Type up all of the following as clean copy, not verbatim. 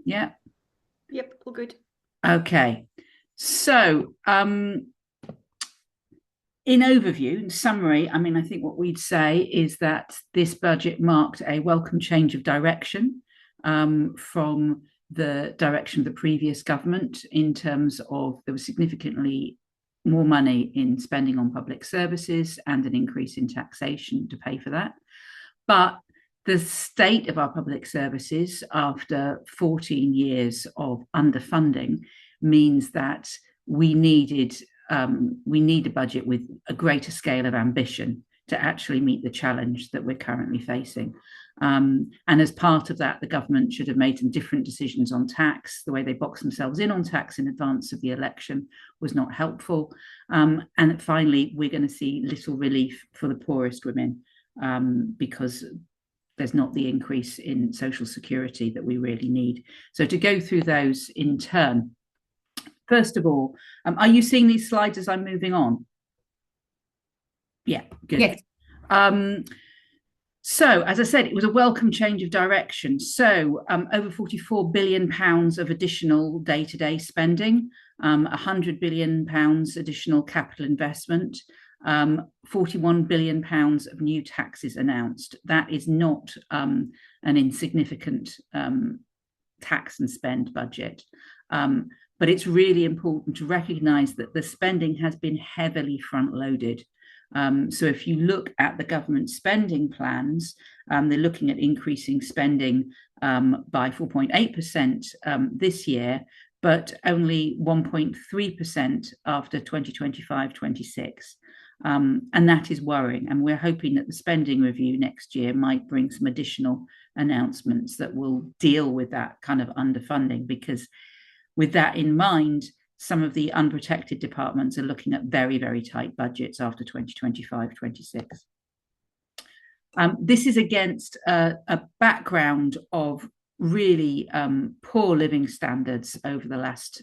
Yeah. Yep, all good. Okay. So, in overview, in summary, I mean, I think what we'd say is that this budget marked a welcome change of direction from the direction of the previous government in terms of there was significantly more money in spending on public services and an increase in taxation to pay for that. But the state of our public services after 14 years of underfunding means that we needed we need a budget with a greater scale of ambition to actually meet the challenge that we're currently facing. And as part of that, the government should have made some different decisions on tax. The way they boxed themselves in on tax in advance of the election was not helpful. And finally, we're going to see little relief for the poorest women because there's not the increase in social security that we really need. So to go through those in turn, first of all, are you seeing these slides as I'm moving on? Yeah, good. Yes. So, as I said, it was a welcome change of direction. So, over £44 billion of additional day-to-day spending, £100 billion additional capital investment, £41 billion of new taxes announced. That is not an insignificant tax and spend budget. But it's really important to recognise that the spending has been heavily front-loaded. So if you look at the government spending plans, they're looking at increasing spending by 4.8% this year, but only 1.3% after 2025-26. And that is worrying. And we're hoping that the spending review next year might bring some additional announcements that will deal with that kind of underfunding, because with that in mind, some of the unprotected departments are looking at very, very tight budgets after 2025-26. This is against a background of really poor living standards over the last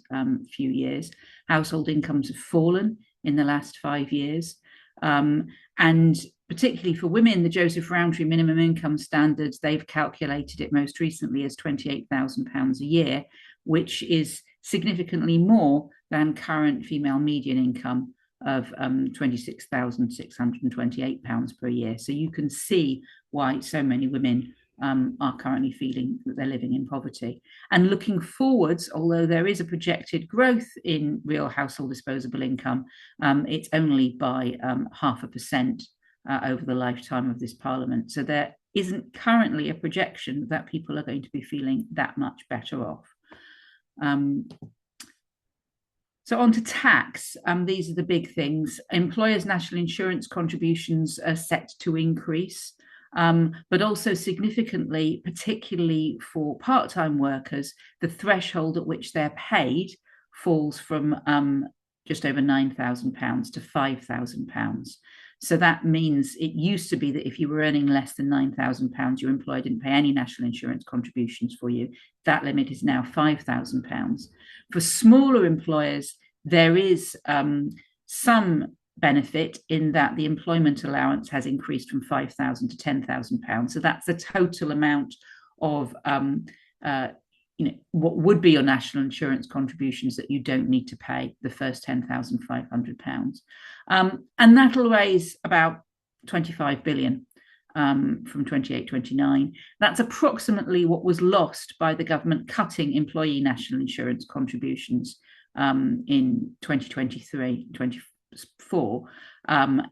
few years. Household incomes have fallen in the last 5 years. And particularly for women, the Joseph Rowntree minimum income standards, they've calculated it most recently as £28,000 a year, which is significantly more than current female median income of £26,628 per year. So you can see why so many women are currently feeling that they're living in poverty. And looking forwards, although there is a projected growth in real household disposable income, it's only by 0.5% over the lifetime of this parliament. So there isn't currently a projection that people are going to be feeling that much better off. So on to tax. These are the big things. Employers' national insurance contributions are set to increase, but also significantly, particularly for part-time workers, the threshold at which they're paid falls from just over £9,000 to £5,000. So that means it used to be that if you were earning less than £9,000, your employer didn't pay any national insurance contributions for you. That limit is now £5,000. For smaller employers, there is some benefit in that the employment allowance has increased from £5,000 to £10,000. So that's the total amount of what would be your national insurance contributions that you don't need to pay, the first £10,500. And that'll raise about 25 billion from 28-29. That's approximately what was lost by the government cutting employee national insurance contributions in 2023-24. And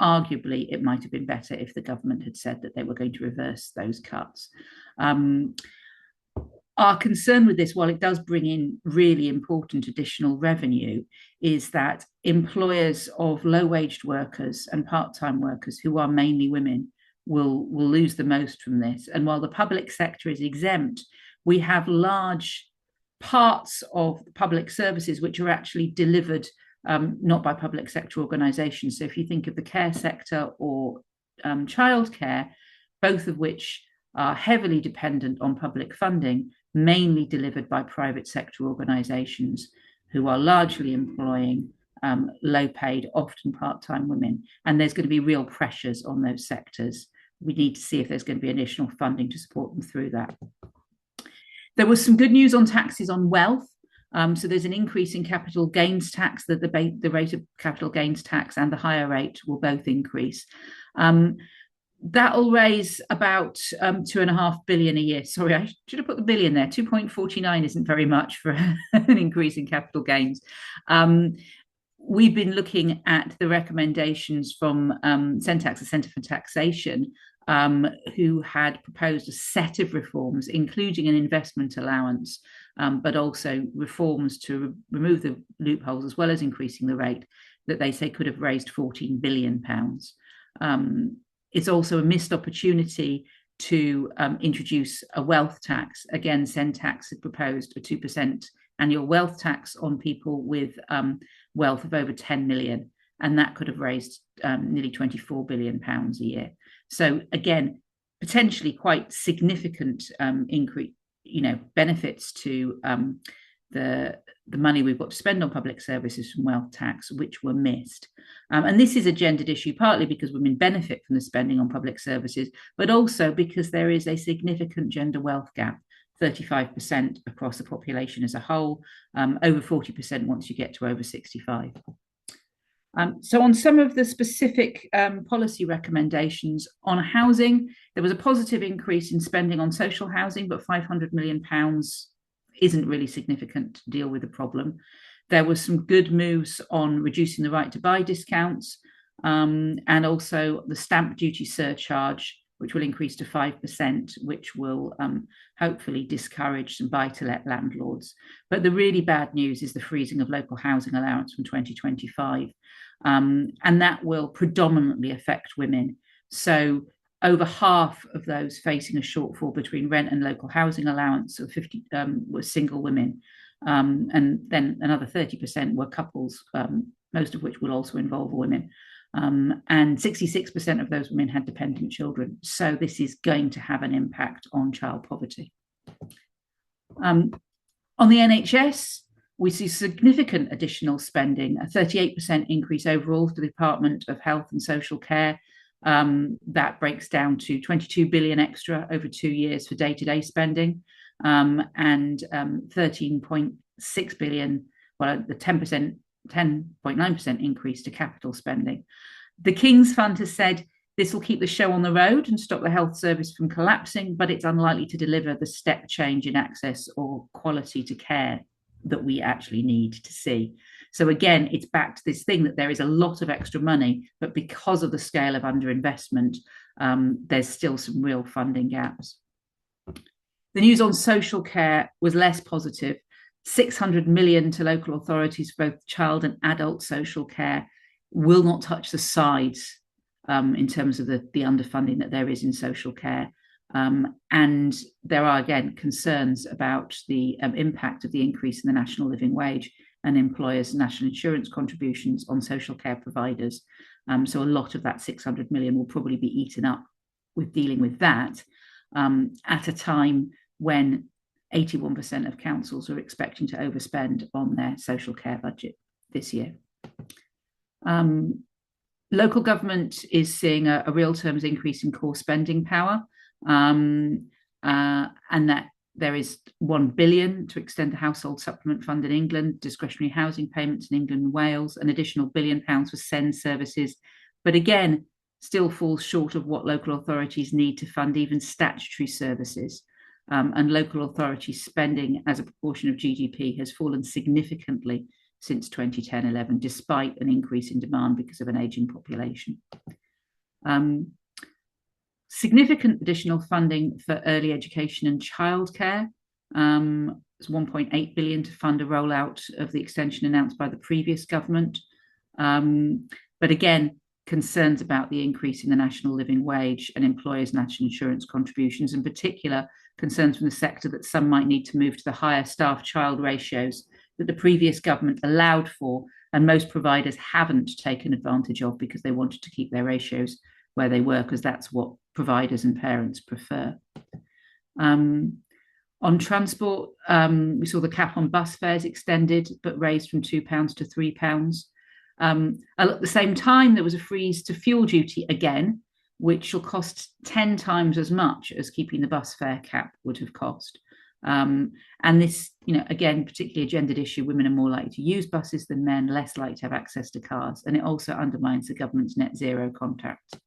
arguably it might have been better if the government had said that they were going to reverse those cuts. Our concern with this, while it does bring in really important additional revenue, is that employers of low-waged workers and part-time workers, who are mainly women, will lose the most from this. And while the public sector is exempt, we have large parts of public services which are actually delivered not by public sector organisations. So if you think of the care sector or childcare, both of which are heavily dependent on public funding, mainly delivered by private sector organisations who are largely employing low-paid, often part-time women. And there's going to be real pressures on those sectors. We need to see if there's going to be additional funding to support them through that. There was some good news on taxes on wealth. So there's an increase in capital gains tax, that the rate of capital gains tax and the higher rate will both increase. That will raise about 2.5 billion a year. Sorry, I should have put the billion there. 2.49 isn't very much for an increase in capital gains. We've been looking at the recommendations from Centax, the Centre for Taxation, who had proposed a set of reforms, including an investment allowance, but also reforms to remove the loopholes as well as increasing the rate, that they say could have raised £14 billion. It's also a missed opportunity to introduce a wealth tax. Again, Centax had proposed a 2% annual wealth tax on people with wealth of over 10 million, and that could have raised nearly £24 billion a year. So again, potentially quite significant increase, benefits to the money we've got to spend on public services from wealth tax, which were missed. And this is a gendered issue, partly because women benefit from the spending on public services, but also because there is a significant gender wealth gap, 35% across the population as a whole, over 40% once you get to over 65. So on some of the specific policy recommendations on housing, there was a positive increase in spending on social housing, but £500 million isn't really significant to deal with the problem. There was some good moves on reducing the right to buy discounts, and also the stamp duty surcharge, which will increase to 5%, which will hopefully discourage some buy-to-let landlords. But the really bad news is the freezing of local housing allowance from 2025. And that will predominantly affect women. So over half of those facing a shortfall between rent and local housing allowance of 50 were single women. And then another 30% were couples, most of which will also involve women. And 66% of those women had dependent children. So this is going to have an impact on child poverty. On the NHS, we see significant additional spending, a 38% increase overall for the Department of Health and Social Care. That breaks down to 22 billion extra over 2 years for day-to-day spending, and 13.6 billion, well, the 10.9% increase to capital spending. The King's Fund has said this will keep the show on the road and stop the health service from collapsing, but it's unlikely to deliver the step change in access or quality to care that we actually need to see. So again, it's back to this thing that there is a lot of extra money, but because of the scale of underinvestment, there's still some real funding gaps. The news on social care was less positive. 600 million to local authorities for both child and adult social care will not touch the sides in terms of the underfunding that there is in social care. And there are, again, concerns about the impact of the increase in the national living wage and employers' national insurance contributions on social care providers. So a lot of that 600 million will probably be eaten up with dealing with that at a time when 81% of councils are expecting to overspend on their social care budget this year. Local government is seeing a real terms increase in core spending power, and that there is 1 billion to extend the household supplement fund in England, discretionary housing payments in England and Wales, an additional £1 billion for SEND services, but again, still falls short of what local authorities need to fund even statutory services. And local authority spending as a proportion of GDP has fallen significantly since 2010-11, despite an increase in demand because of an ageing population. Significant additional funding for early education and childcare. It's 1.8 billion to fund a rollout of the extension announced by the previous government. But again, concerns about the increase in the national living wage and employers' national insurance contributions, in particular, concerns from the sector that some might need to move to the higher staff-child ratios that the previous government allowed for, and most providers haven't taken advantage of because they wanted to keep their ratios where they were, because that's what providers and parents prefer. On transport, we saw the cap on bus fares extended, but raised from £2 to £3. At the same time, there was a freeze to fuel duty again, which will cost 10 times as much as keeping the bus fare cap would have cost. And this, again, particularly a gendered issue, women are more likely to use buses than men, less likely to have access to cars, and it also undermines the government's net zero contract.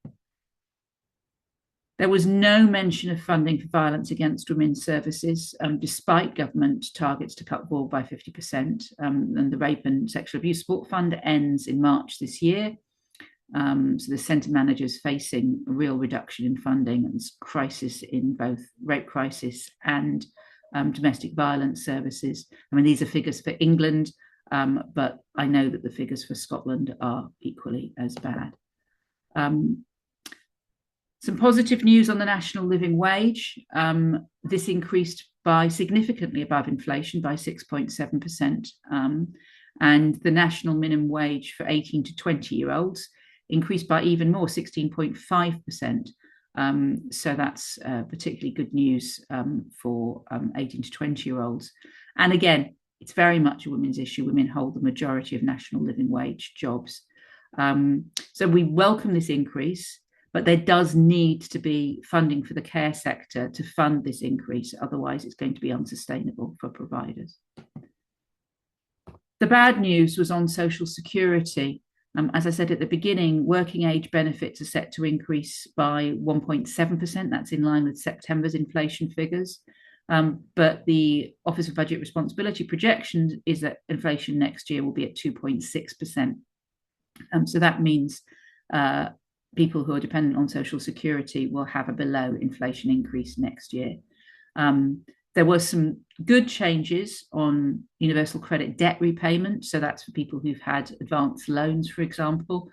There was no mention of funding for violence against women's services, despite government targets to cut VAWG by 50%. And the Rape and Sexual Abuse Support Fund ends in March this year. So the centre manager is facing a real reduction in funding and crisis in both rape crisis and domestic violence services. I mean, these are figures for England, but I know that the figures for Scotland are equally as bad. Some positive news on the national living wage. This increased by significantly above inflation by 6.7%. And the national minimum wage for 18 to 20-year-olds increased by even more, 16.5%. So that's particularly good news for 18 to 20-year-olds. And again, it's very much a women's issue. Women hold the majority of national living wage jobs. So we welcome this increase, but there does need to be funding for the care sector to fund this increase. Otherwise, it's going to be unsustainable for providers. The bad news was on social security. As I said at the beginning, working age benefits are set to increase by 1.7%. That's in line with September's inflation figures. But the Office of Budget Responsibility projections is that inflation next year will be at 2.6%. So that means people who are dependent on social security will have a below inflation increase next year. There were some good changes on universal credit debt repayment. So that's for people who've had advanced loans, for example.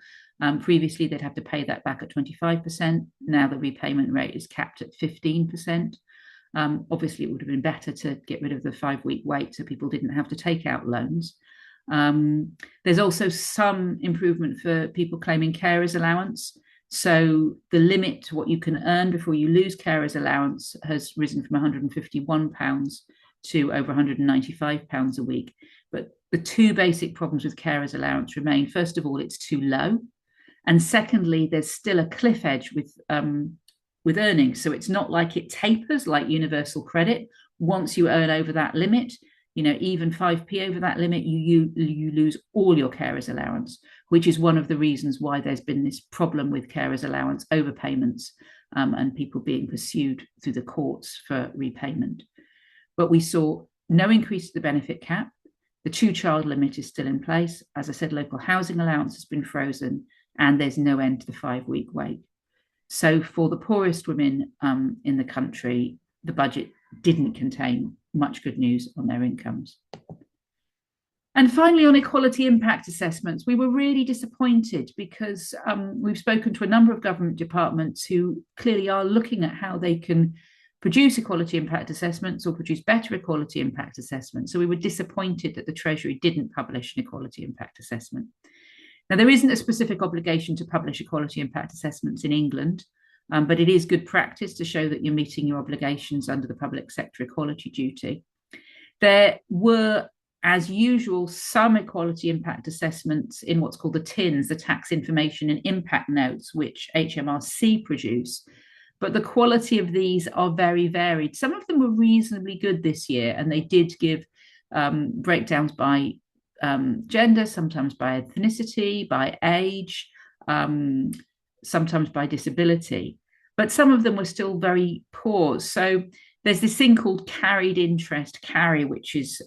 Previously, they'd have to pay that back at 25%. Now the repayment rate is capped at 15%. Obviously, it would have been better to get rid of the 5-week wait so people didn't have to take out loans. There's also some improvement for people claiming carers allowance. So the limit to what you can earn before you lose carers allowance has risen from £151 to over £195 a week. But the two basic problems with carers allowance remain. First of all, it's too low. And secondly, there's still a cliff edge with earnings. So it's not like it tapers like universal credit. Once you earn over that limit, even 5p over that limit, you lose all your carers allowance, which is one of the reasons why there's been this problem with carers allowance overpayments and people being pursued through the courts for repayment. But we saw no increase to the benefit cap. The 2-child limit is still in place. As I said, local housing allowance has been frozen, and there's no end to the 5-week wait. So for the poorest women in the country, the budget didn't contain much good news on their incomes. And finally, on equality impact assessments, we were really disappointed because we've spoken to a number of government departments who clearly are looking at how they can produce equality impact assessments or produce better equality impact assessments. So we were disappointed that the Treasury didn't publish an equality impact assessment. Now, there isn't a specific obligation to publish equality impact assessments in England, but it is good practice to show that you're meeting your obligations under the public sector equality duty. There were, as usual, some equality impact assessments in what's called the TINs, the Tax Information and Impact Notes, which HMRC produce. But the quality of these are very varied. Some of them were reasonably good this year, and they did give breakdowns by gender, sometimes by ethnicity, by age, sometimes by disability. But some of them were still very poor. So there's this thing called carried interest, carry, which is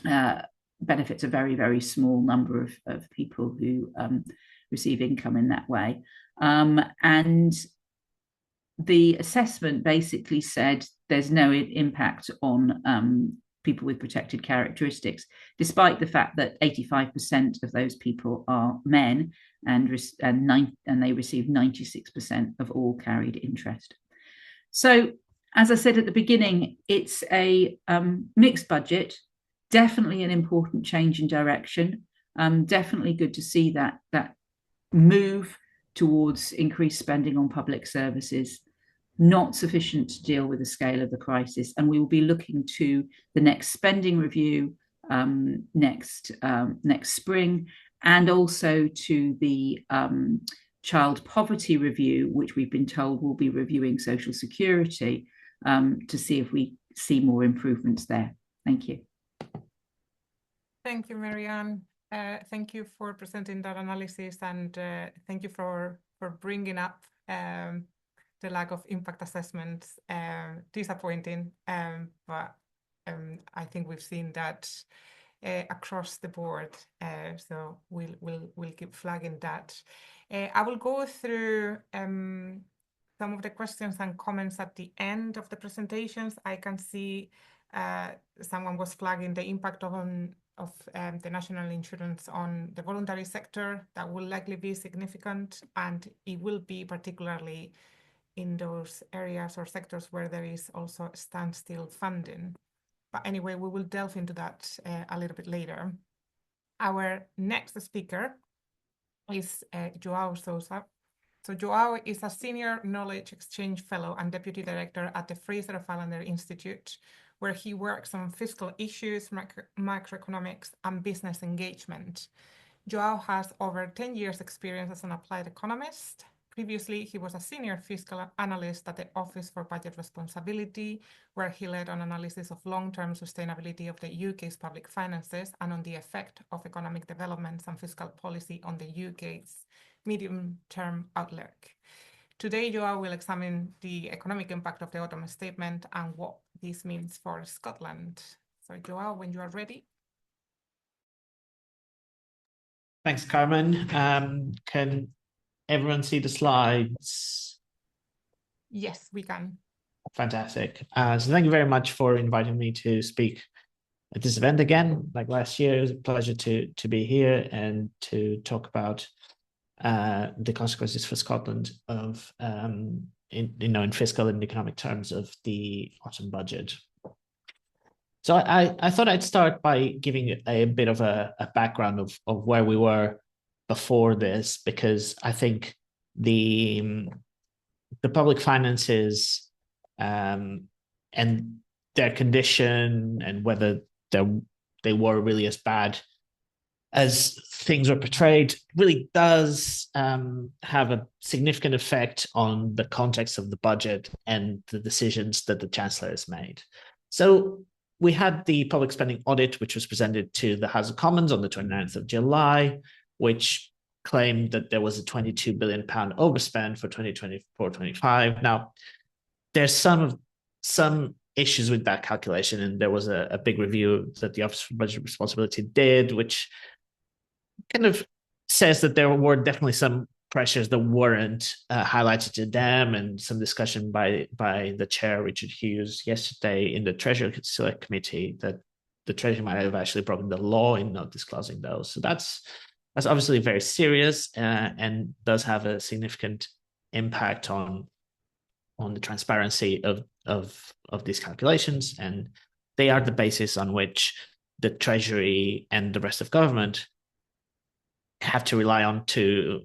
benefits a very, very small number of people who receive income in that way. And the assessment basically said there's no impact on people with protected characteristics, despite the fact that 85% of those people are men and they receive 96% of all carried interest. So, as I said at the beginning, it's a mixed budget, definitely an important change in direction, definitely good to see that move towards increased spending on public services, not sufficient to deal with the scale of the crisis. And we will be looking to the next spending review next spring, and also to the child poverty review, which we've been told will be reviewing social security to see if we see more improvements there. Thank you. Thank you, Mary-Ann. Thank you for presenting that analysis, and thank you for bringing up the lack of impact assessments. Disappointing, but I think we've seen that across the board. So we'll keep flagging that. I will go through some of the questions and comments at the end of the presentations. I can see someone was flagging the impact of the national insurance on the voluntary sector. That will likely be significant, and it will be particularly in those areas or sectors where there is also standstill funding. But anyway, we will delve into that a little bit later. Our next speaker is João Sousa. So João is a Senior Knowledge Exchange Fellow and Deputy Director at the Fraser of Allander Institute, where he works on fiscal issues, macroeconomics, and business engagement. João has over 10 years' experience as an applied economist. Previously, he was a senior fiscal analyst at the Office for Budget Responsibility, where he led an analysis of long-term sustainability of the UK's public finances and on the effect of economic developments and fiscal policy on the UK's medium-term outlook. Today, João will examine the economic impact of the Autumn Statement and what this means for Scotland. So, João, when you are ready. Thanks, Carmen. Can everyone see the slides? Yes, we can. Fantastic. So thank you very much for inviting me to speak at this event again. Like last year, it was a pleasure to be here and to talk about the consequences for Scotland of in fiscal and economic terms of the autumn budget. So I thought I'd start by giving a bit of a background of where we were before this, because I think the public finances and their condition and whether they were really as bad as things were portrayed really does have a significant effect on the context of the budget and the decisions that the Chancellor has made. So we had the public spending audit, which was presented to the House of Commons on the 29th of July, which claimed that there was a £22 billion overspend for 2024-25. Now, there's some issues with that calculation, and there was a big review that the Office for Budget Responsibility did, which kind of says that there were definitely some pressures that weren't highlighted to them, and some discussion by the chair, Richard Hughes, yesterday in the Treasury Select Committee that the Treasury might have actually broken the law in not disclosing those. So that's obviously very serious and does have a significant impact on the transparency of these calculations, and they are the basis on which the Treasury and the rest of government have to rely on to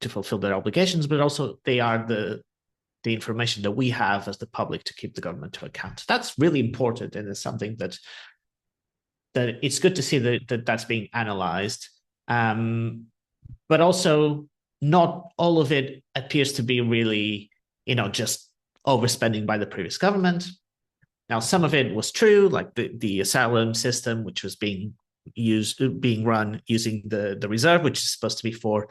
fulfill their obligations, but also they are the information that we have as the public to keep the government to account. That's really important, and it's something that it's good to see that that's being analyzed, but also not all of it appears to be really, just overspending by the previous government. Now, some of it was true, like the asylum system, which was being run using the reserve, which is supposed to be for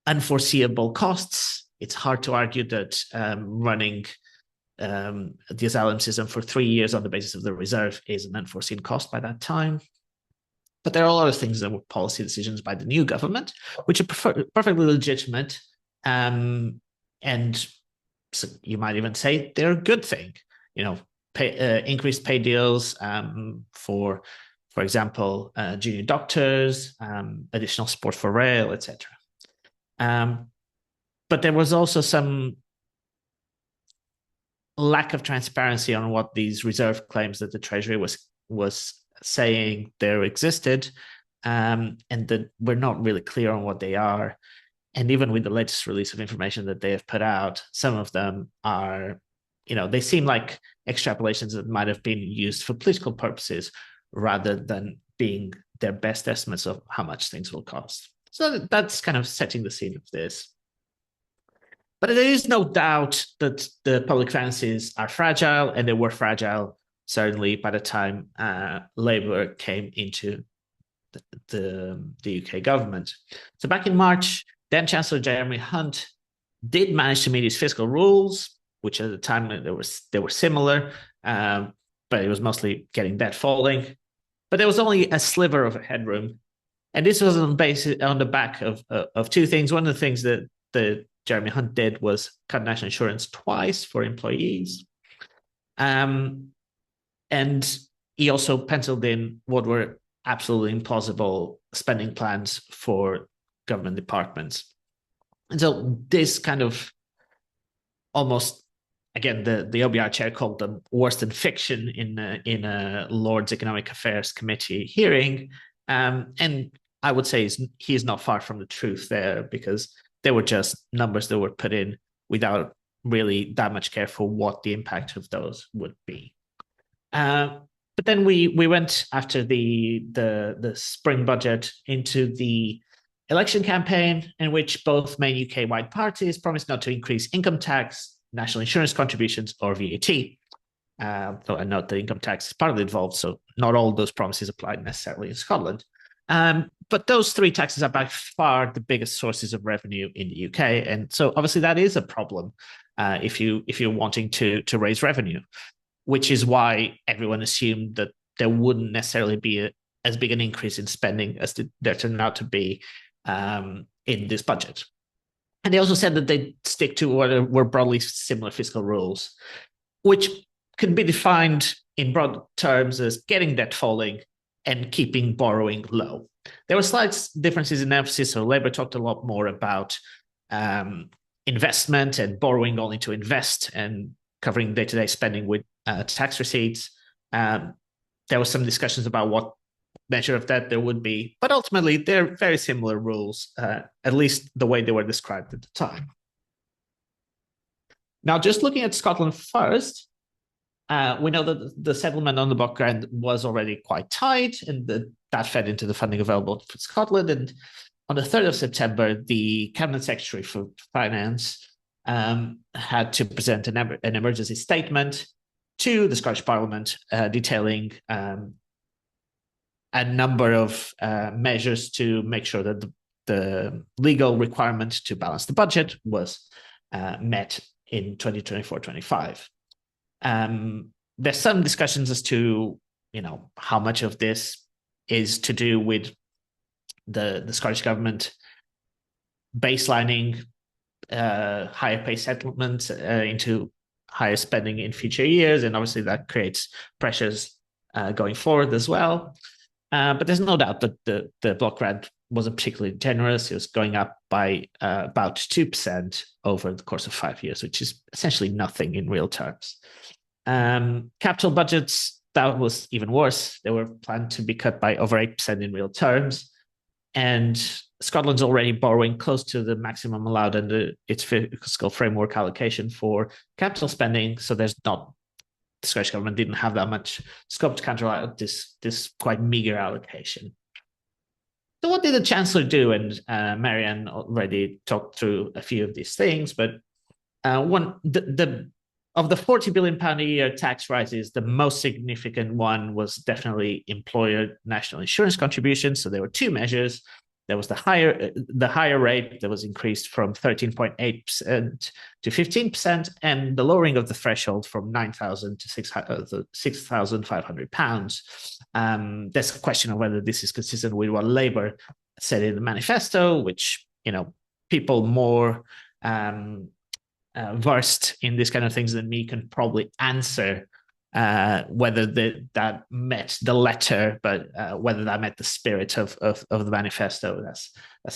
unforeseeable costs. It's hard to argue that running the asylum system for 3 years on the basis of the reserve is an unforeseen cost by that time. But there are a lot of things that were policy decisions by the new government, which are perfectly legitimate. And so you might even say they're a good thing. Increased pay deals for example, junior doctors, additional support for rail, etc. But there was also some lack of transparency on what these reserve claims that the Treasury was saying there existed, and that we're not really clear on what they are. And even with the latest release of information that they have put out, some of them are, they seem like extrapolations that might have been used for political purposes rather than being their best estimates of how much things will cost. So that's kind of setting the scene of this. But there is no doubt that the public finances are fragile, and they were fragile, certainly by the time Labour came into the UK government. So back in March, then Chancellor Jeremy Hunt did manage to meet his fiscal rules, which at the time they were similar, but it was mostly getting debt falling. But there was only a sliver of headroom, and this was on the back of two things. One of the things that Jeremy Hunt did was cut national insurance twice for employees, and he also penciled in what were absolutely implausible spending plans for government departments. And so this kind of almost, again, the OBR chair called them worse than fiction in a Lord's Economic Affairs Committee hearing. And I would say he is not far from the truth there, because they were just numbers that were put in without really that much care for what the impact of those would be. But then we went after the spring budget into the election campaign, in which both main UK-wide parties promised not to increase income tax, national insurance contributions, or VAT. Though I note the income tax is partly involved, so not all those promises applied necessarily in Scotland. But those three taxes are by far the biggest sources of revenue in the UK, and so obviously that is a problem if you're wanting to raise revenue, which is why everyone assumed that there wouldn't necessarily be as big an increase in spending as there turned out to be in this budget. And they also said that they'd stick to what were broadly similar fiscal rules, which can be defined in broad terms as getting debt falling and keeping borrowing low. There were slight differences in emphasis, so Labour talked a lot more about investment and borrowing only to invest and covering day-to-day spending with tax receipts. There were some discussions about what measure of that there would be, but ultimately they're very similar rules, at least the way they were described at the time. Now, just looking at Scotland first, we know that the settlement on the block grant was already quite tight, and that fed into the funding available for Scotland. And on the 3rd of September, the Cabinet Secretary for Finance had to present an emergency statement to the Scottish Parliament detailing a number of measures to make sure that the legal requirement to balance the budget was met in 2024-25. There's some discussions as to, how much of this is to do with the Scottish government baselining higher pay settlements into higher spending in future years, and obviously that creates pressures going forward as well. But there's no doubt that the block grant wasn't particularly generous. It was going up by about 2% over the course of 5 years, which is essentially nothing in real terms. Capital budgets, that was even worse. They were planned to be cut by over 8% in real terms. And Scotland's already borrowing close to the maximum allowed under its fiscal framework allocation for capital spending. So the Scottish government didn't have that much scope to counter this quite meager allocation. So what did the Chancellor do? And Mary-Ann already talked through a few of these things, but of the £40 billion a year tax rises, the most significant one was definitely employer national insurance contributions. So there were two measures. There was the higher rate that was increased from 13.8% to 15%, and the lowering of the threshold from £9,000 to £6,500. There's a question of whether this is consistent with what Labour said in the manifesto, which people more versed in these kind of things than me can probably answer whether that met the letter, but whether that met the spirit of the manifesto, that's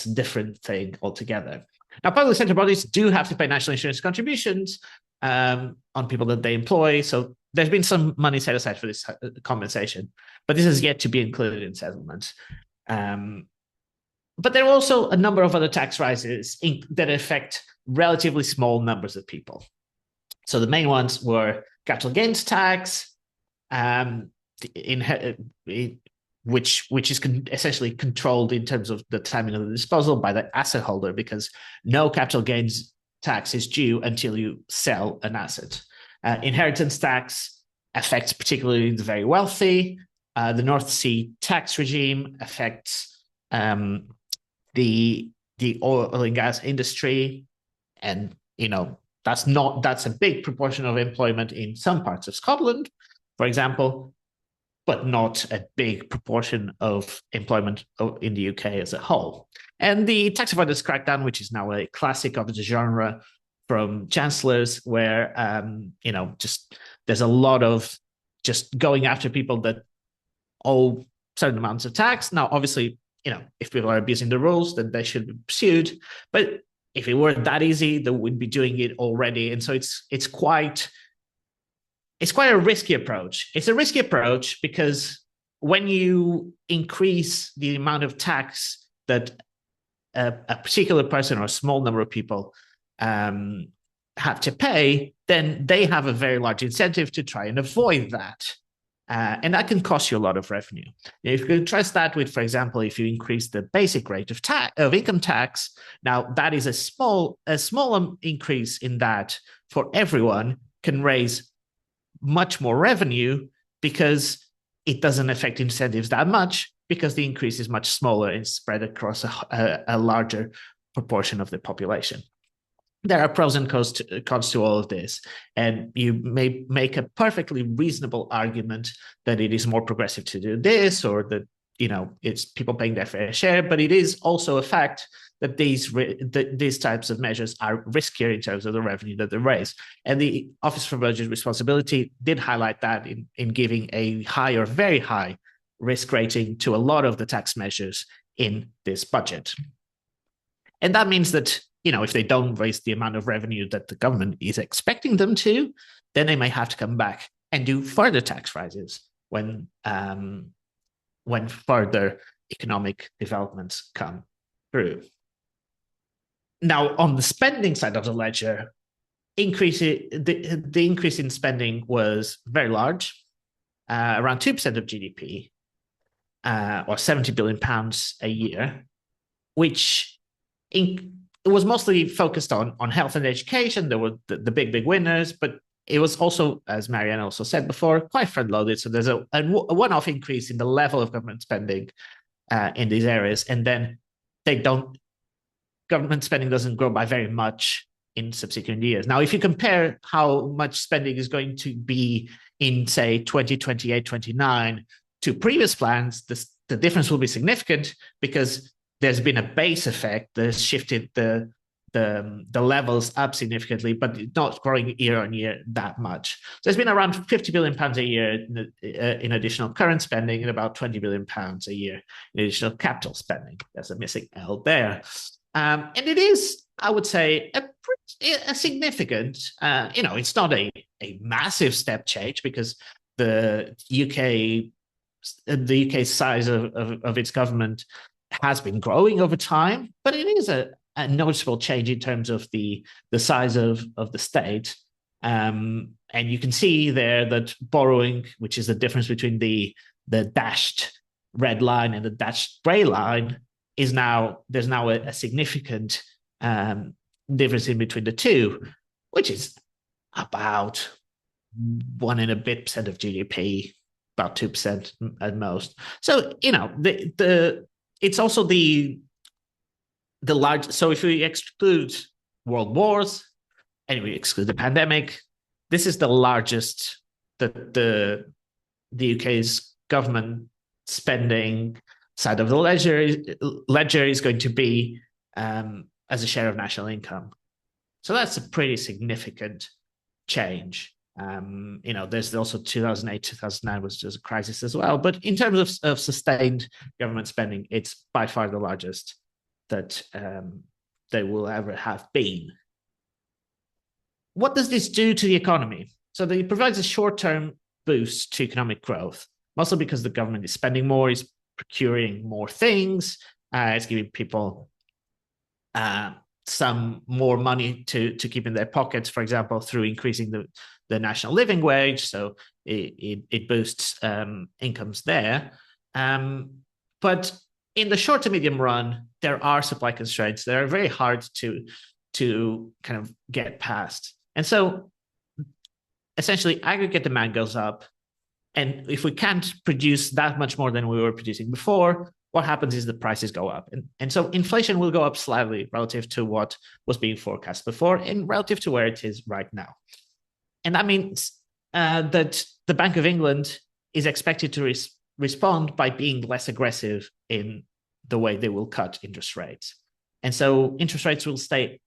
a different thing altogether. Now, public sector bodies do have to pay national insurance contributions on people that they employ, so there's been some money set aside for this compensation, but this is yet to be included in settlement. But there are also a number of other tax rises that affect relatively small numbers of people. So the main ones were capital gains tax, which is essentially controlled in terms of the timing of the disposal by the asset holder, because no capital gains tax is due until you sell an asset. Inheritance tax affects particularly the very wealthy. The North Sea tax regime affects the oil and gas industry, and that's a big proportion of employment in some parts of Scotland, for example, but not a big proportion of employment in the UK as a whole. And the tax avoidance crackdown, which is now a classic of the genre from chancellors, where just there's a lot of just going after people that owe certain amounts of tax. Now, obviously, if people are abusing the rules, then they should be pursued. But if it were that easy, they would be doing it already. And so it's quite a risky approach. It's a risky approach because when you increase the amount of tax that a particular person or a small number of people have to pay, then they have a very large incentive to try and avoid that. And that can cost you a lot of revenue. If you contrast that with, for example, if you increase the basic rate of income tax, now that is a small increase in that for everyone can raise much more revenue because it doesn't affect incentives that much, because the increase is much smaller and spread across a larger proportion of the population. There are pros and cons to all of this, and you may make a perfectly reasonable argument that it is more progressive to do this, or that it's people paying their fair share. But it is also a fact that these types of measures are riskier in terms of the revenue that they raise. And the Office for Budget Responsibility did highlight that in giving a very high risk rating to a lot of the tax measures in this budget. And that means that if they don't raise the amount of revenue that the government is expecting them to, then they may have to come back and do further tax rises when further economic developments come through. Now, on the spending side of the ledger, the increase in spending was very large, around 2% of GDP, or £70 billion a year, which it was mostly focused on health and education. There were the big winners, but it was also, as Mary-Ann also said before, quite front-loaded. So there's a one-off increase in the level of government spending in these areas, and then government spending doesn't grow by very much in subsequent years. Now, if you compare how much spending is going to be in, say, 2028, 29 to previous plans, the difference will be significant, because there's been a base effect that has shifted the levels up significantly, but not growing year on year that much. So there's been around £50 billion a year in additional current spending, and about £20 billion a year in additional capital spending. There's a missing L there. And it is, I would say, a significant, it's not a massive step change, because the UK's size of its government has been growing over time, but it is a noticeable change in terms of the size of the state. And you can see there that borrowing, which is the difference between the dashed red line and the dashed gray line, there's now a significant difference in between the two, which is about 1 and a bit % of GDP, about 2% at most. So it's also the large. So if we exclude world wars and we exclude the pandemic, this is the largest that the UK's government spending side of the ledger is going to be as a share of national income. So that's a pretty significant change. There's also 2008, 2009 was just a crisis as well. But in terms of sustained government spending, it's by far the largest that they will ever have been. What does this do to the economy? So it provides a short-term boost to economic growth, mostly because the government is spending more, is procuring more things, it's giving people some more money to keep in their pockets, for example, through increasing the national living wage. So it boosts incomes there. But in the short to medium run, there are supply constraints that are very hard to to kind of get past. And so essentially aggregate demand goes up. And if we can't produce that much more than we were producing before, what happens is the prices go up. And so inflation will go up slightly relative to what was being forecast before and relative to where it is right now. And that means that the Bank of England is expected to respond by being less aggressive in the way they will cut interest rates. And so interest rates will stay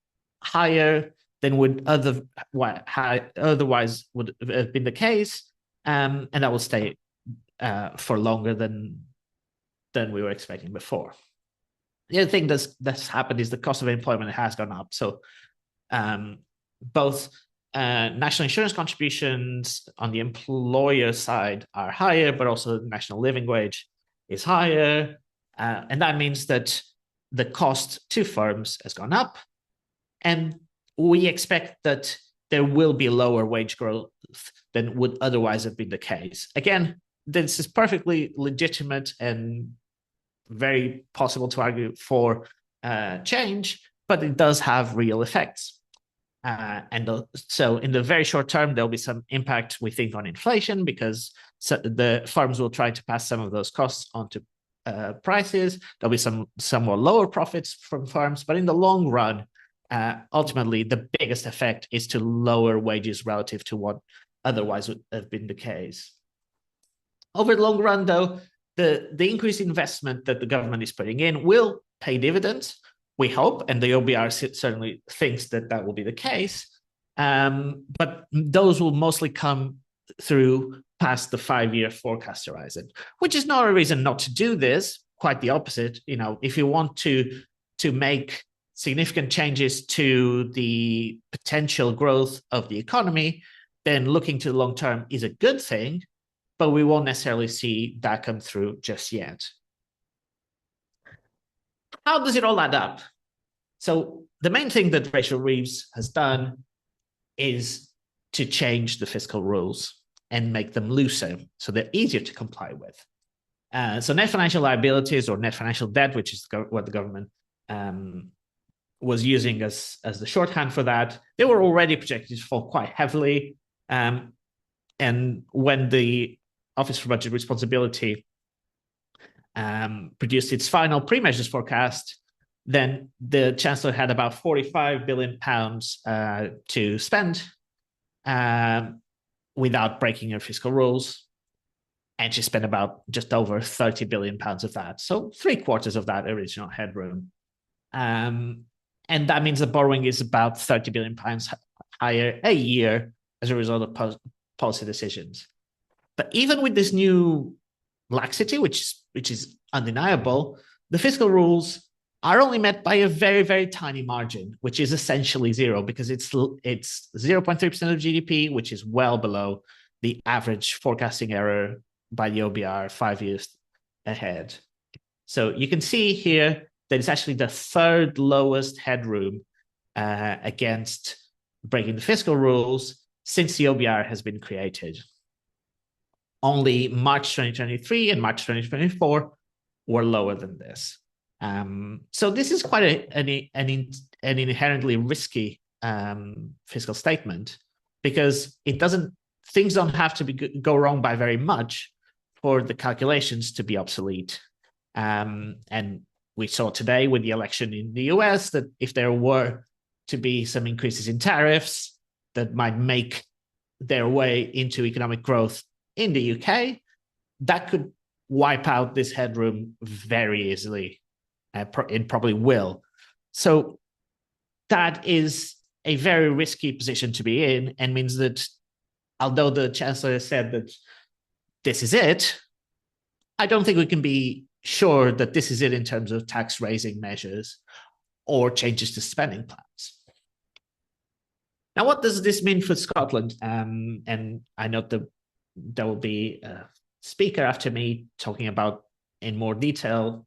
higher than would otherwise would have been the case, and that will stay for longer than we were expecting before. The other thing that's happened is the cost of employment has gone up. So both national insurance contributions on the employer side are higher, but also the national living wage is higher. And that means that the cost to firms has gone up. And we expect that there will be lower wage growth than would otherwise have been the case. Again, this is perfectly legitimate and very possible to argue for change, but it does have real effects. So in the very short term, there'll be some impact, we think, on inflation because the firms will try to pass some of those costs onto prices. There'll be some more lower profits from firms, but in the long run, ultimately, the biggest effect is to lower wages relative to what otherwise would have been the case. Over the long run, though, the increased investment that the government is putting in will pay dividends, we hope, and the OBR certainly thinks that that will be the case. But those will mostly come through past the 5-year forecast horizon, which is not a reason not to do this. Quite the opposite. You know, if you want to make significant changes to the potential growth of the economy, then looking to the long term is a good thing, but we won't necessarily see that come through just yet. How does it all add up? So the main thing that Rachel Reeves has done is to change the fiscal rules and make them looser so they're easier to comply with. So net financial liabilities or net financial debt, which is what the government was using as the shorthand for that, they were already projected to fall quite heavily. And when the Office for Budget Responsibility produced its final pre-measures forecast, then the Chancellor had about £45 billion to spend without breaking her fiscal rules. And she spent about just over £30 billion of that. So 3/4 of that original headroom. And that means the borrowing is about £30 billion higher a year as a result of policy decisions. But even with this new laxity, which is undeniable, the fiscal rules are only met by a very, very tiny margin, which is essentially zero because it's 0.3% of GDP, which is well below the average forecasting error by the OBR 5 years ahead. So you can see here that it's actually the third lowest headroom against breaking the fiscal rules since the OBR has been created. Only March 2023 and March 2024 were lower than this. So this is quite an inherently risky fiscal statement because things don't have to go wrong by very much for the calculations to be obsolete. And we saw today with the election in the US that if there were to be some increases in tariffs that might make their way into economic growth in the UK, that could wipe out this headroom very easily. It probably will. So that is a very risky position to be in and means that although the Chancellor has said that this is it, I don't think we can be sure that this is it in terms of tax raising measures or changes to spending plans. Now, what does this mean for Scotland? And I know that there will be a speaker after me talking about in more detail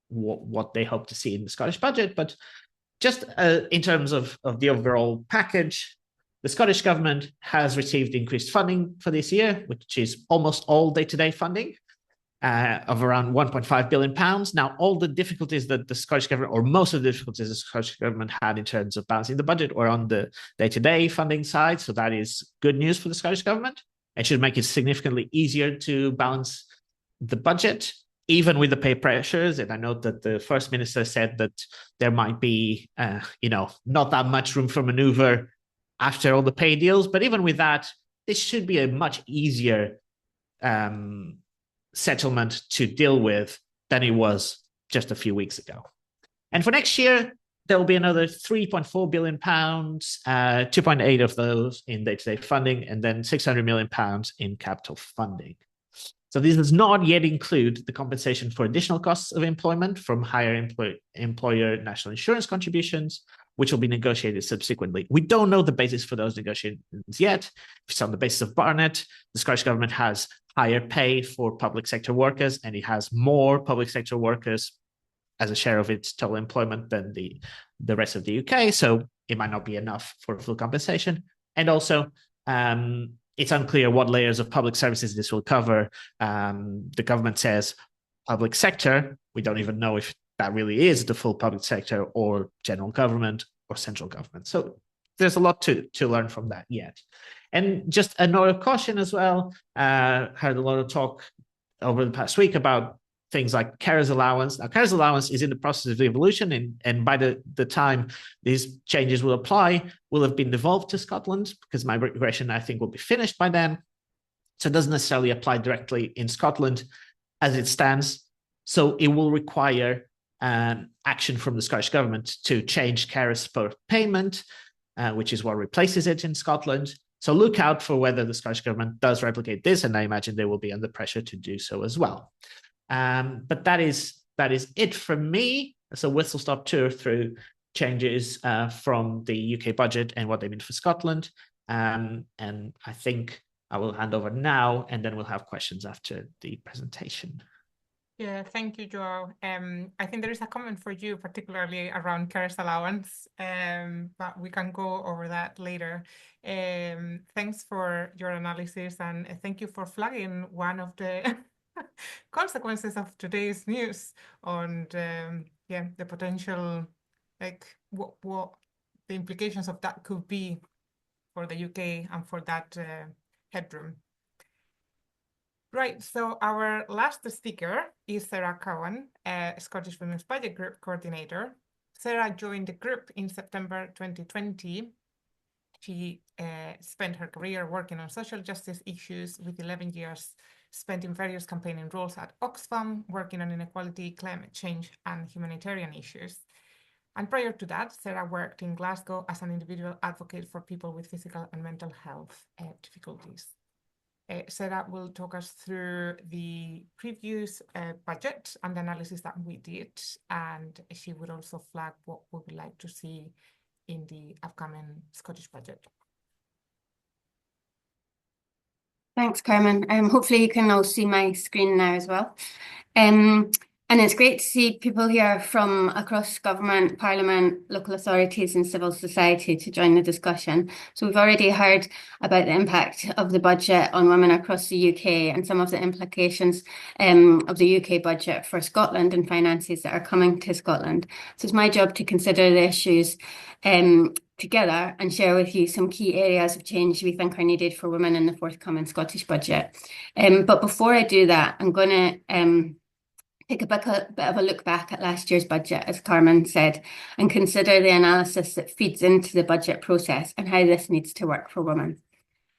what they hope to see in the Scottish budget. But just in terms of the overall package, the Scottish Government has received increased funding for this year, which is almost all day-to-day funding. of around £1.5 billion. Now, all the difficulties that the Scottish government, or most of the difficulties the Scottish government had in terms of balancing the budget, were on the day-to-day funding side. So that is good news for the Scottish government. It should make it significantly easier to balance the budget, even with the pay pressures. And I note that the First Minister said that there might be, not that much room for maneuver after all the pay deals. But even with that, this should be a much easier settlement to deal with than it was just a few weeks ago. And for next year, there will be another £3.4 billion, 2.8 of those in day-to-day funding, and then £600 million in capital funding. So this does not yet include the compensation for additional costs of employment from higher employer national insurance contributions, which will be negotiated subsequently. We don't know the basis for those negotiations yet. If it's on the basis of Barnett, the Scottish government has higher pay for public sector workers, and it has more public sector workers as a share of its total employment than the rest of the UK. So it might not be enough for full compensation. And also, it's unclear what layers of public services this will cover. The government says public sector. We don't even know if that really is the full public sector or general government or central government. So there's a lot to learn from that yet. And just a note of caution as well, heard a lot of talk over the past week about things like carers allowance. Now, carers allowance is in the process of evolution, and by the time these changes will apply, will have been devolved to Scotland, because migration, I think, will be finished by then. So it doesn't necessarily apply directly in Scotland as it stands. So it will require action from the Scottish government to change carers support payment, which is what replaces it in Scotland. So look out for whether the Scottish government does replicate this, and I imagine they will be under pressure to do so as well. But that is it from me. It's a whistle-stop tour through changes from the UK budget and what they mean for Scotland. And I think I will hand over now, and then we'll have questions after the presentation. Yeah, thank you, João. I think there is a comment for you, particularly around carers allowance, but we can go over that later. Thanks for your analysis, and thank you for flagging one of the consequences of today's news on the potential, like what the implications of that could be for the UK and for that headroom. Right, so our last speaker is Sara Cowan, Scottish Women's Budget Group Coordinator. Sara joined the group in September 2020. She spent her career working on social justice issues, with 11 years spent in various campaigning roles at Oxfam, working on inequality, climate change, and humanitarian issues. And prior to that, Sara worked in Glasgow as an individual advocate for people with physical and mental health difficulties. Sara will talk us through the previous budget and the analysis that we did, and she would also flag what we would like to see in the upcoming Scottish budget. Thanks, Carmen. Hopefully you can all see my screen now as well. And it's great to see people here from across government, parliament, local authorities and civil society to join the discussion. So we've already heard about the impact of the budget on women across the UK and some of the implications of the UK budget for Scotland and finances that are coming to Scotland. So it's my job to consider the issues together and share with you some key areas of change we think are needed for women in the forthcoming Scottish budget. But before I do that, I'm going to take a bit of a look back at last year's budget, as Carmen said, and consider the analysis that feeds into the budget process and how this needs to work for women.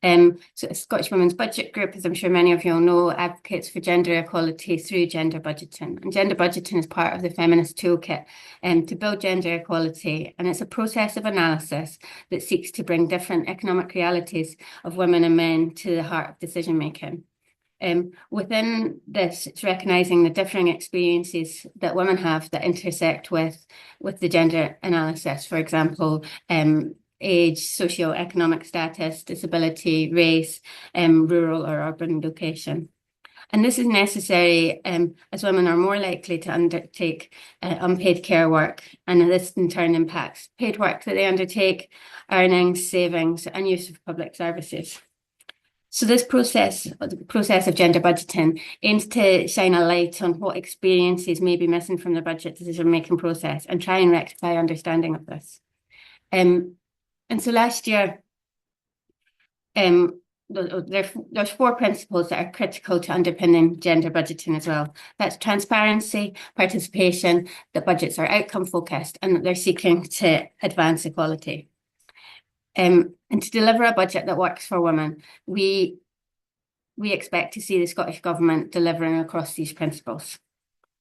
So the Scottish Women's Budget Group, as I'm sure many of you all know, advocates for gender equality through gender budgeting. And gender budgeting is part of the feminist toolkit to build gender equality. And it's a process of analysis that seeks to bring different economic realities of women and men to the heart of decision making. Within this, it's recognising the differing experiences that women have that intersect with the gender analysis. For example, age, socio-economic status, disability, race, rural or urban location. And this is necessary as women are more likely to undertake unpaid care work, and this in turn impacts paid work that they undertake, earnings, savings and use of public services. So this process, the process of gender budgeting, aims to shine a light on what experiences may be missing from the budget decision-making process and try and rectify understanding of this. And so last year, there's 4 principles that are critical to underpinning gender budgeting as well. That's transparency, participation, that budgets are outcome focused, and that they're seeking to advance equality. And to deliver a budget that works for women, we expect to see the Scottish Government delivering across these principles.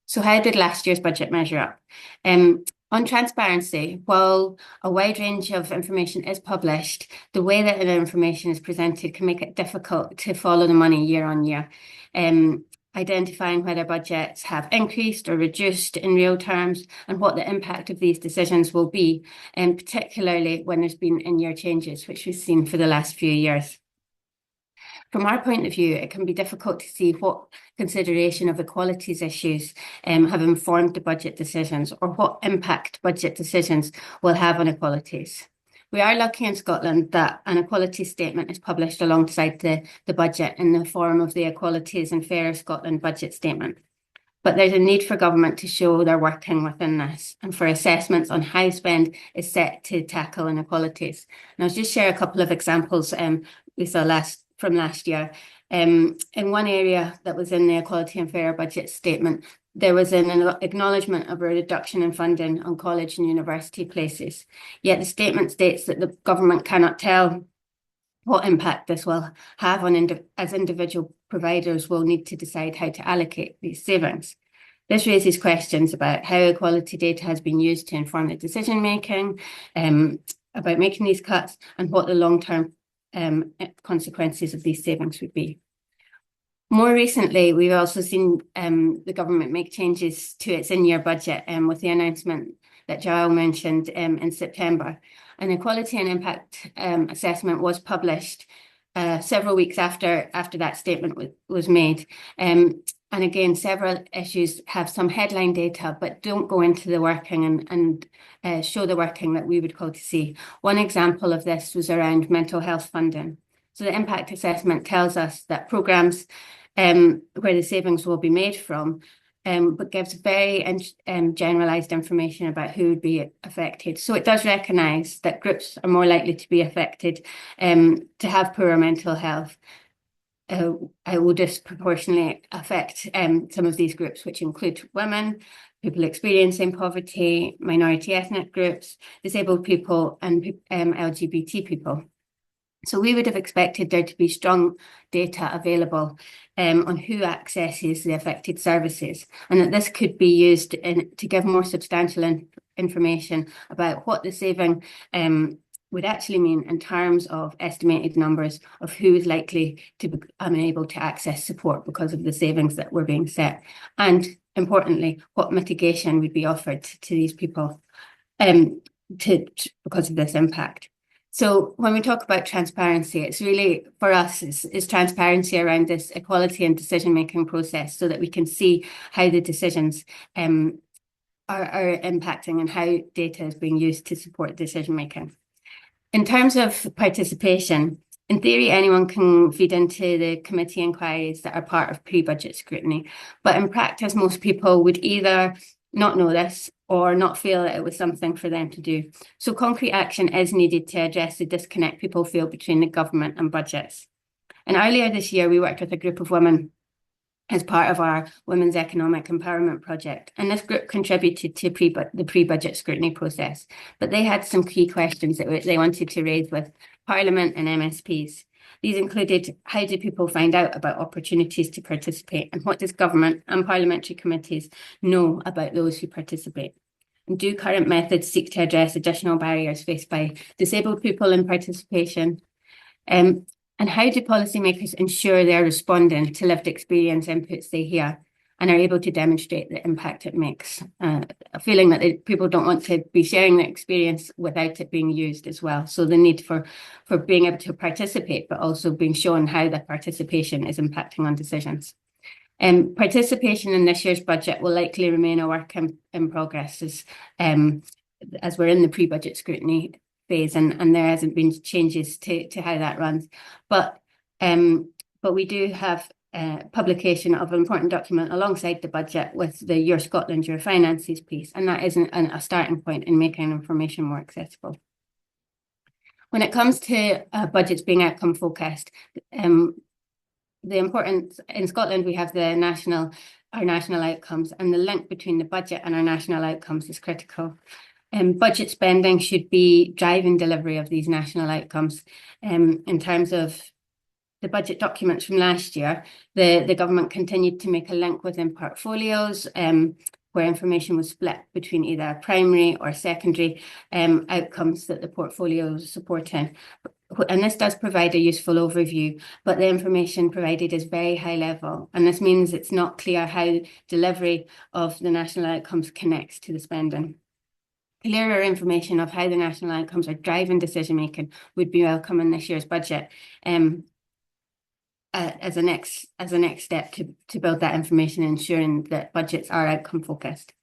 So how did last year's budget measure up? On transparency, while a wide range of information is published, the way that the information is presented can make it difficult to follow the money year on year. Identifying whether budgets have increased or reduced in real terms and what the impact of these decisions will be, particularly when there's been in-year changes, which we've seen for the last few years. From our point of view, it can be difficult to see what consideration of equalities issues have informed the budget decisions or what impact budget decisions will have on equalities. We are lucky in Scotland that an equality statement is published alongside the budget in the form of the Equalities and Fairer Scotland budget statement. But there's a need for government to show they're working within this and for assessments on how spend is set to tackle inequalities. And I'll just share a couple of examples we saw from last year. In one area that was in the Equality and Fairer budget statement, there was an acknowledgement of a reduction in funding on college and university places. Yet the statement states that the government cannot tell what impact this will have on as individual providers will need to decide how to allocate these savings. This raises questions about how equality data has been used to inform the decision making, about making these cuts, and what the long-term consequences of these savings would be. More recently, we've also seen the government make changes to its in-year budget with the announcement that João mentioned in September. An equality and impact assessment was published several weeks after that statement was made. And again, several issues have some headline data, but don't go into the working and show the working that we would call to see. One example of this was around mental health funding. So the impact assessment tells us that programmes where the savings will be made from, but gives very generalised information about who would be affected. So it does recognise that groups are more likely to be affected to have poorer mental health. It will disproportionately affect some of these groups, which include women, people experiencing poverty, minority ethnic groups, disabled people, and LGBT people. So we would have expected there to be strong data available on who accesses the affected services, and that this could be used to give more substantial information about what the saving would actually mean in terms of estimated numbers of who is likely to be unable to access support because of the savings that were being set, and importantly, what mitigation would be offered to these people because of this impact. So when we talk about transparency, it's really, for us, is transparency around this equality and decision-making process so that we can see how the decisions are impacting and how data is being used to support decision-making. In terms of participation, in theory, anyone can feed into the committee inquiries that are part of pre-budget scrutiny, but in practice, most people would either not know this or not feel that it was something for them to do. So concrete action is needed to address the disconnect people feel between the government and budgets. And earlier this year, we worked with a group of women as part of our Women's Economic Empowerment Project. And this group contributed to the pre-budget scrutiny process. But they had some key questions that they wanted to raise with Parliament and MSPs. These included, how do people find out about opportunities to participate, and what does government and parliamentary committees know about those who participate? And do current methods seek to address additional barriers faced by disabled people in participation? And how do policymakers ensure they're responding to lived experience inputs they hear and are able to demonstrate the impact it makes? A feeling that people don't want to be sharing their experience without it being used as well. So the need for being able to participate, but also being shown how that participation is impacting on decisions. Participation in this year's budget will likely remain a work in progress as we're in the pre-budget scrutiny phase, and there hasn't been changes to how that runs. But But we do have publication of an important document alongside the budget with the Your Scotland, Your Finances piece, and that isn't a starting point in making information more accessible. When it comes to budgets being outcome focused, the importance in Scotland, we have our national outcomes, and the link between the budget and our national outcomes is critical. Budget spending should be driving delivery of these national outcomes. In terms of the budget documents from last year, the government continued to make a link within portfolios where information was split between either primary or secondary outcomes that the portfolio is supporting. And this does provide a useful overview, but the information provided is very high level. And this means it's not clear how delivery of the national outcomes connects to the spending. Clearer information of how the national outcomes are driving decision-making would be welcome in this year's budget as a next step to build that information, ensuring that budgets are outcome-focused.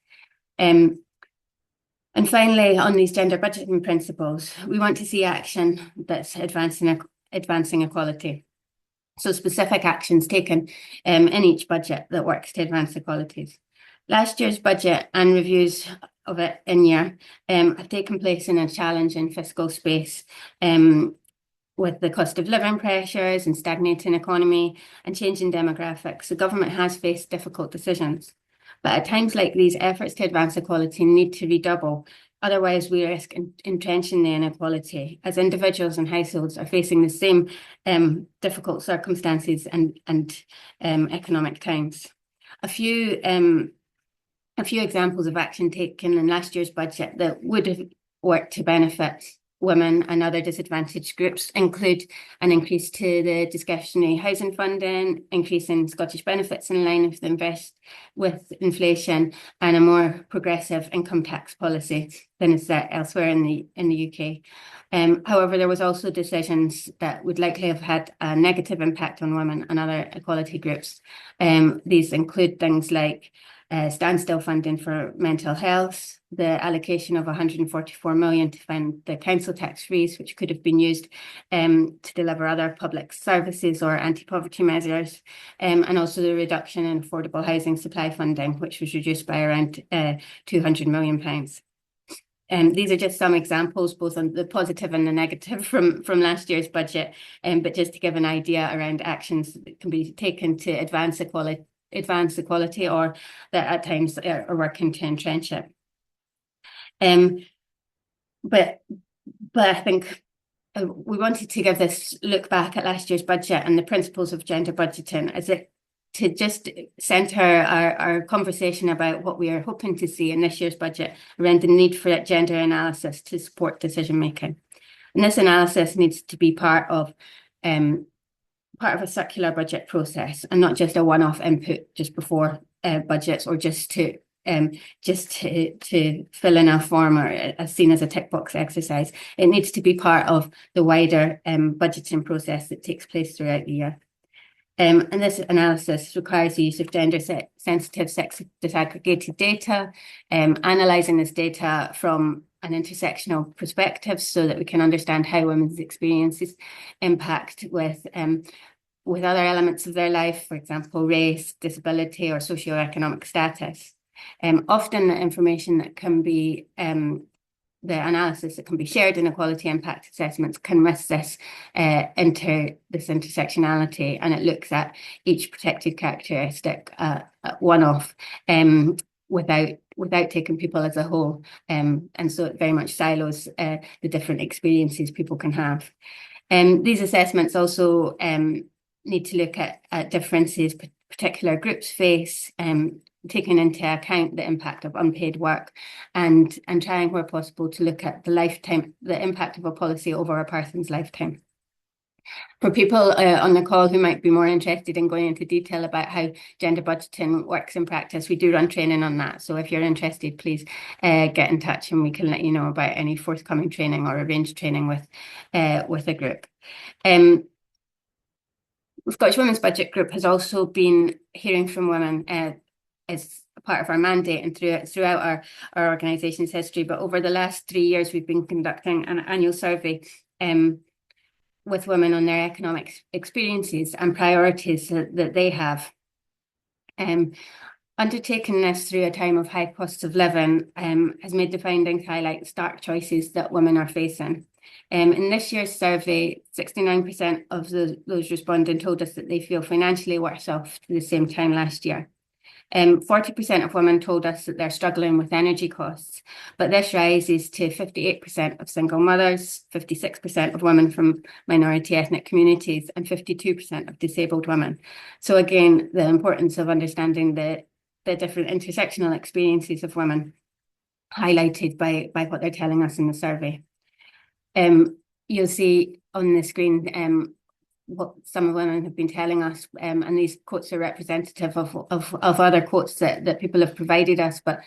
And finally, on these gender budgeting principles, we want to see action that's advancing equality. So specific actions taken in each budget that works to advance equalities. Last year's budget and reviews of it in year have taken place in a challenging fiscal space with the cost of living pressures and stagnating economy and changing demographics. The government has faced difficult decisions. But at times like these, efforts to advance equality need to redouble. Otherwise, we risk entrenching the inequality as individuals and households are facing the same difficult circumstances and economic times. A few examples of action taken in last year's budget that would have worked to benefit women and other disadvantaged groups include an increase to the discretionary housing funding, increase in Scottish benefits in line with inflation, and a more progressive income tax policy than is set elsewhere in the UK. However, there was also decisions that would likely have had a negative impact on women and other equality groups. These include things like standstill funding for mental health, the allocation of 144 million to fund the council tax freeze, which could have been used to deliver other public services or anti-poverty measures, and also the reduction in affordable housing supply funding, which was reduced by around £200 million. These are just some examples, both on the positive and the negative from last year's budget, but just to give an idea around actions that can be taken to advance equality or that at times are working to entrench it. But I think we wanted to give this look back at last year's budget and the principles of gender budgeting as it to just centre our conversation about what we are hoping to see in this year's budget around the need for gender analysis to support decision making. And this analysis needs to be part of a circular budget process and not just a one-off input just before budgets or just to fill in a form or as seen as a tick box exercise. It needs to be part of the wider budgeting process that takes place throughout the year. And this analysis requires the use of gender-sensitive, sex disaggregated data, analysing this data from an intersectional perspective so that we can understand how women's experiences impact with other elements of their life, for example, race, disability, or socioeconomic status. Often the information that can be the analysis that can be shared in equality impact assessments can miss this intersectionality, and it looks at each protected characteristic one-off without taking people as a whole, and so it very much silos the different experiences people can have. These assessments also need to look at differences particular groups face, taking into account the impact of unpaid work and trying where possible to look at the impact of a policy over a person's lifetime. For people on the call who might be more interested in going into detail about how gender budgeting works in practice, we do run training on that. So if you're interested, please get in touch and we can let you know about any forthcoming training or arranged training with a group. The Scottish Women's Budget Group has been hearing from women as a part of our mandate and throughout our organisation's history. But over the last 3 years, we've been conducting an annual survey with women on their economic experiences and priorities that they have. Undertaking this through a time of high costs of living has made the findings highlight the stark choices that women are facing. In this year's survey, 69% of those responding told us that they feel financially worse off to the same time last year. 40% of women told us that they're struggling with energy costs, but this rises to 58% of single mothers, 56% of women from minority ethnic communities, and 52% of disabled women. So again, the importance of understanding the different intersectional experiences of women highlighted by what they're telling us in the survey. You'll see on the screen what some of women have been telling us, and these quotes are representative of other quotes that people have provided us, but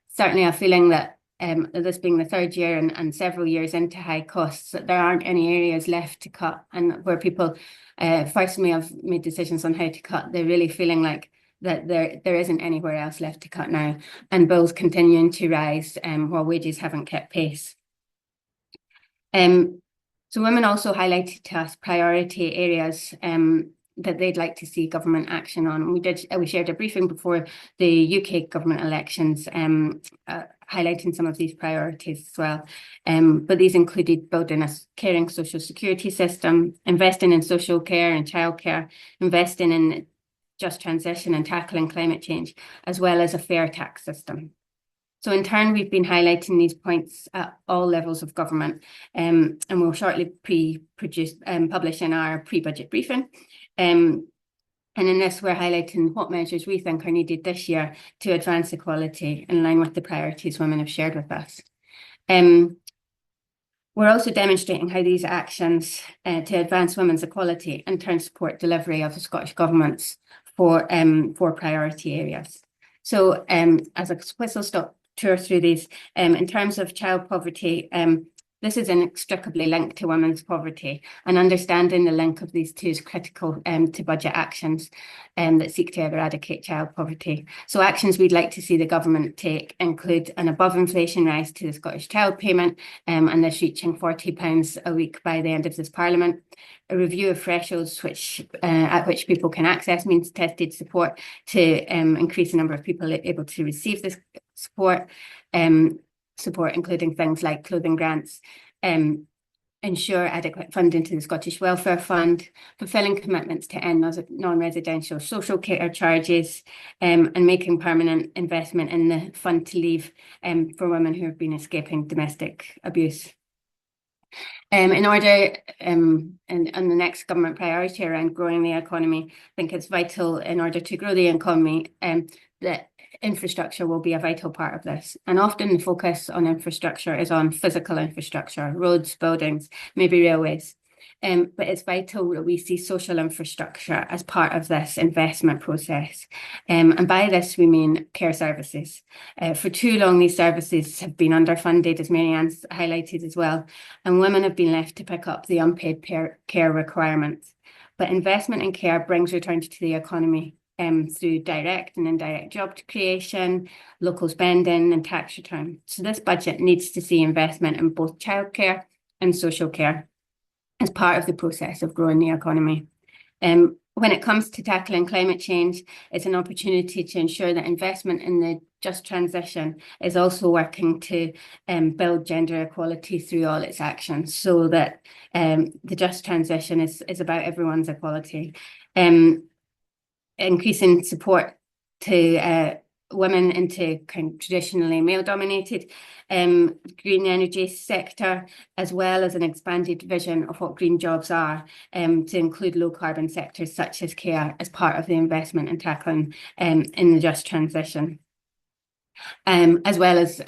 certainly a feeling that this being the third year and several years into high costs, that there aren't any areas left to cut, and where people first may have made decisions on how to cut, they're really feeling like that there isn't anywhere else left to cut now, and bills continuing to rise while wages haven't kept pace. So women also highlighted to us priority areas that they'd like to see government action on. We shared a briefing before the UK government elections, highlighting some of these priorities as well. But these included building a caring social security system, investing in social care and childcare, investing in just transition and tackling climate change, as well as a fair tax system. So in turn, we've been highlighting these points at all levels of government, and we'll shortly publish in our pre-budget briefing. And in this, we're highlighting what measures we think are needed this year to advance equality in line with the priorities women have shared with us. We're also demonstrating how these actions to advance women's equality in turn support delivery of the Scottish Government's four priority areas. So as a whistle-stop tour through these, in terms of child poverty, this is inextricably linked to women's poverty, and understanding the link of these two is critical to budget actions that seek to eradicate child poverty. So actions we'd like to see the government take include an above inflation rise to the Scottish child payment, and this reaching £40 a week by the end of this Parliament, a review of thresholds at which people can access means tested support to increase the number of people able to receive this support, including things like clothing grants, ensure adequate funding to the Scottish Welfare Fund, fulfilling commitments to end non-residential social care charges, and making permanent investment in the fund to leave for women who have been escaping domestic abuse. In order, and the next government priority around growing the economy, I think it's vital in order to grow the economy that infrastructure will be a vital part of this. And often the focus on infrastructure is on physical infrastructure, roads, buildings, maybe railways. But it's vital that we see social infrastructure as part of this investment process. And by this, we mean care services. For too long, these services have been underfunded, as Mary-Ann's highlighted as well, and women have been left to pick up the unpaid care requirements. But investment in care brings returns to the economy through direct and indirect job creation, local spending and tax return. So this budget needs to see investment in both childcare and social care as part of the process of growing the economy. When it comes to tackling climate change, it's an opportunity to ensure that investment in the just transition is also working to build gender equality through all its actions, so that the just transition is about everyone's equality. Increasing support to women into kind of traditionally male-dominated green energy sector, as well as an expanded vision of what green jobs are, to include low-carbon sectors such as care as part of the investment in tackling in the just transition. As well as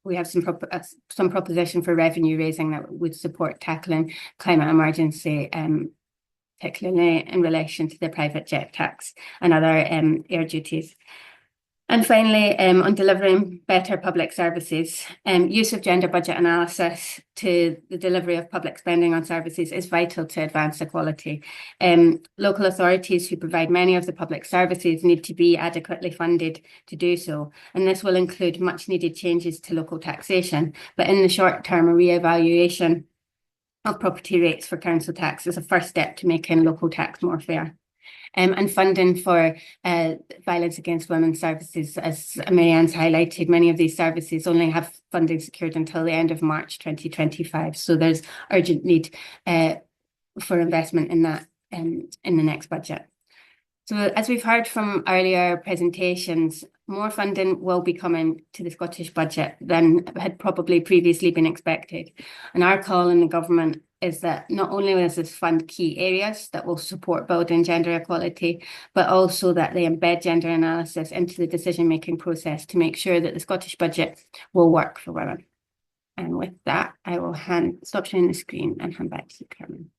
we have some proposition for revenue raising that would support tackling climate emergency, particularly in relation to the private jet tax and other air duties. And finally, on delivering better public services, use of gender budget analysis to the delivery of public spending on services is vital to advance equality. Local authorities who provide many of the public services need to be adequately funded to do so. And this will include much needed changes to local taxation, but in the short term, a re-evaluation of property rates for council tax as a first step to making local tax more fair. And funding for violence against women services, as Mary-Ann's highlighted, many of these services only have funding secured until the end of March 2025. So there's urgent need for investment in that in the next budget. So as we've heard from earlier presentations, more funding will be coming to the Scottish budget than had probably previously been expected. And our call in the government is that not only will this fund key areas that will support building gender equality, but also that they embed gender analysis into the decision-making process to make sure that the Scottish budget will work for women. And with that, I will stop sharing the screen and hand back to you, Carmen.